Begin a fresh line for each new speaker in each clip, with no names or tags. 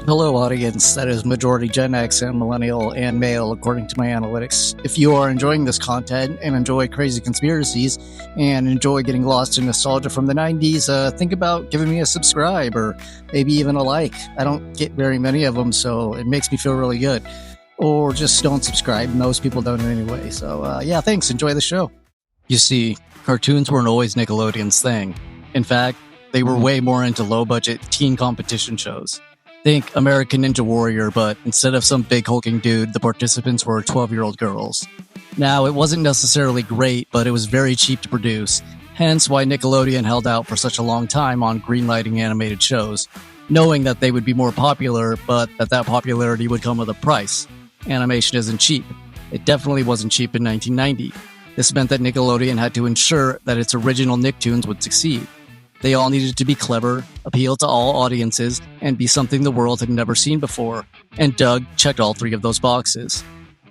Hello, audience. That is majority Gen X and millennial and male, according to my analytics. If you are enjoying this content and enjoy crazy conspiracies and enjoy getting lost in nostalgia from the 90s, think about giving me a subscribe or maybe even a like. I don't get very many of them, so it makes me feel really good. Or just don't subscribe. Most people don't anyway. So, yeah, thanks. Enjoy the show. You see, cartoons weren't always Nickelodeon's thing. In fact, they were way more into low-budget teen competition shows. Think American Ninja Warrior, but instead of some big hulking dude, the participants were 12-year-old girls. Now, it wasn't necessarily great, but it was very cheap to produce, hence why Nickelodeon held out for such a long time on greenlighting animated shows, knowing that they would be more popular, but that popularity would come with a price. Animation isn't cheap. It definitely wasn't cheap in 1990. This meant that Nickelodeon had to ensure that its original Nicktoons would succeed. They all needed to be clever, appeal to all audiences, and be something the world had never seen before. And Doug checked all three of those boxes.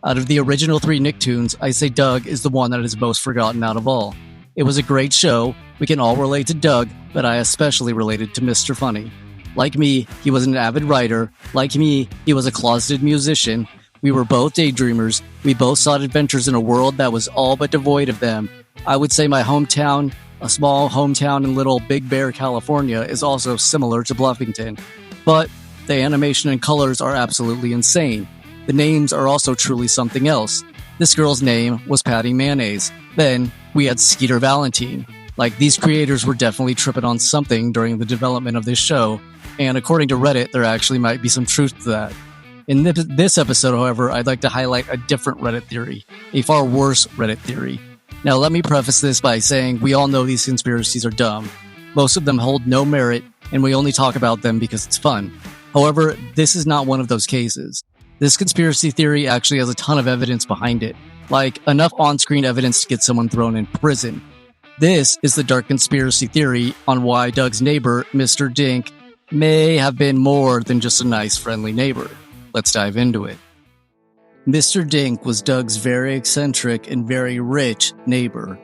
Out of the original three Nicktoons, I say Doug is the one that is most forgotten out of all. It was a great show. We can all relate to Doug, but I especially related to Mr. Funnie. Like me, he was an avid writer. Like me, he was a closeted musician. We were both daydreamers. We both sought adventures in a world that was all but devoid of them. I would say my hometown, a small hometown in Little Big Bear, California, is also similar to Bluffington. But the animation and colors are absolutely insane. The names are also truly something else. This girl's name was Patty Mayonnaise. Then we had Skeeter Valentine. Like, these creators were definitely tripping on something during the development of this show, and according to Reddit, there actually might be some truth to that. In this episode, however, I'd like to highlight a different Reddit theory, a far worse Reddit theory. Now, let me preface this by saying we all know these conspiracies are dumb. Most of them hold no merit, and we only talk about them because it's fun. However, this is not one of those cases. This conspiracy theory actually has a ton of evidence behind it, like enough on-screen evidence to get someone thrown in prison. This is the dark conspiracy theory on why Doug's neighbor, Mr. Dink, may have been more than just a nice, friendly neighbor. Let's dive into it. Mr. Dink was Doug's very eccentric and very rich neighbor.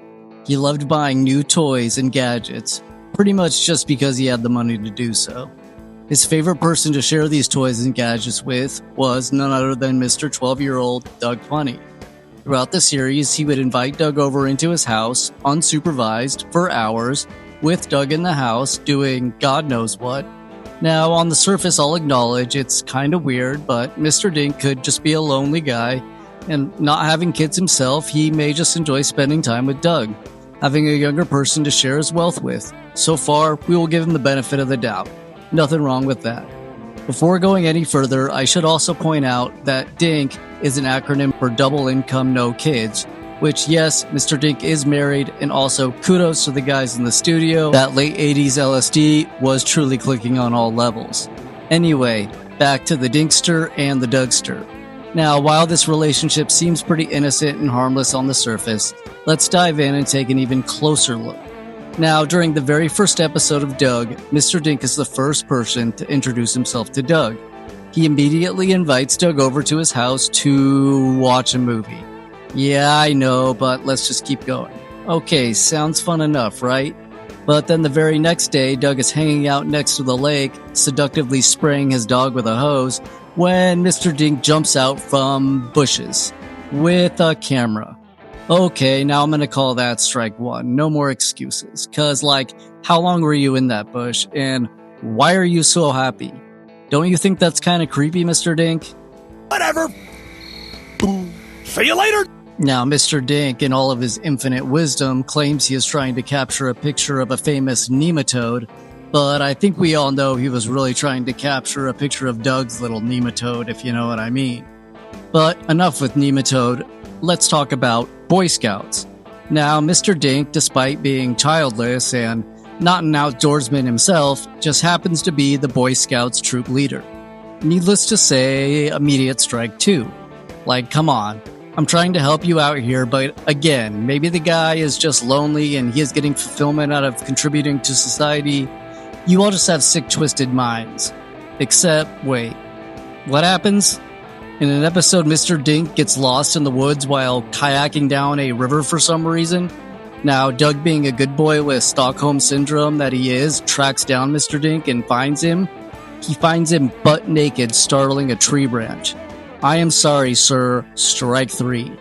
He loved buying new toys and gadgets, pretty much just because he had the money to do so. His favorite person to share these toys and gadgets with was none other than Mr. 12-year-old Doug Funnie. Throughout the series, he would invite Doug over into his house, unsupervised, for hours, with Doug in the house doing God knows what. Now, on the surface, I'll acknowledge it's kind of weird, but Mr. Dink could just be a lonely guy, and not having kids himself, he may just enjoy spending time with Doug, having a younger person to share his wealth with. So far, we will give him the benefit of the doubt. Nothing wrong with that. Before going any further, I should also point out that DINK is an acronym for Double Income No Kids, which, yes, Mr. Dink is married, and also kudos to the guys in the studio. That late 80s LSD was truly clicking on all levels. Anyway, back to the Dinkster and the Dougster. Now, while this relationship seems pretty innocent and harmless on the surface, let's dive in and take an even closer look. Now, during the very first episode of Doug, Mr. Dink is the first person to introduce himself to Doug. He immediately invites Doug over to his house to watch a movie. Yeah, I know, but let's just keep going. Okay, sounds fun enough, right? But then the very next day, Doug is hanging out next to the lake, seductively spraying his dog with a hose, when Mr. Dink jumps out from bushes with a camera. Okay, now I'm gonna call that strike one. No more excuses. Cause, how long were you in that bush? And why are you so happy? Don't you think that's kind of creepy, Mr. Dink?
Whatever. See you later.
Now, Mr. Dink, in all of his infinite wisdom, claims he is trying to capture a picture of a famous nematode, but I think we all know he was really trying to capture a picture of Doug's little nematode, if you know what I mean. But enough with nematode, let's talk about Boy Scouts. Now, Mr. Dink, despite being childless and not an outdoorsman himself, just happens to be the Boy Scouts troop leader. Needless to say, immediate strike two. Come on. I'm trying to help you out here, but again, maybe the guy is just lonely and he is getting fulfillment out of contributing to society. You all just have sick, twisted minds. Except, wait, what happens? In an episode, Mr. Dink gets lost in the woods while kayaking down a river for some reason. Now, Doug, being a good boy with Stockholm Syndrome that he is, tracks down Mr. Dink and finds him. He finds him butt naked startling a tree branch. I am sorry, sir. Strike 3.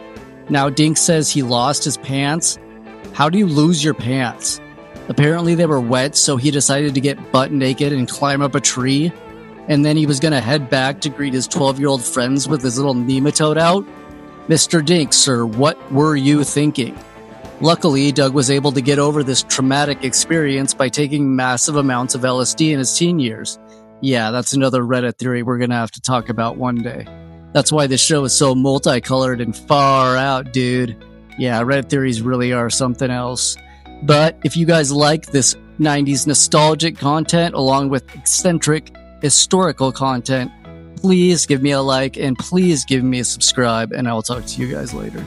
Now Dink says he lost his pants. How do you lose your pants? Apparently they were wet, so he decided to get butt naked and climb up a tree. And then he was going to head back to greet his 12-year-old friends with his little nematode out. Mr. Dink, sir, what were you thinking? Luckily, Doug was able to get over this traumatic experience by taking massive amounts of LSD in his teen years. Yeah, that's another Reddit theory we're going to have to talk about one day. That's why this show is so multicolored and far out, dude. Yeah, Reddit theories really are something else. But if you guys like this 90s nostalgic content along with eccentric historical content, please give me a like and please give me a subscribe, and I will talk to you guys later.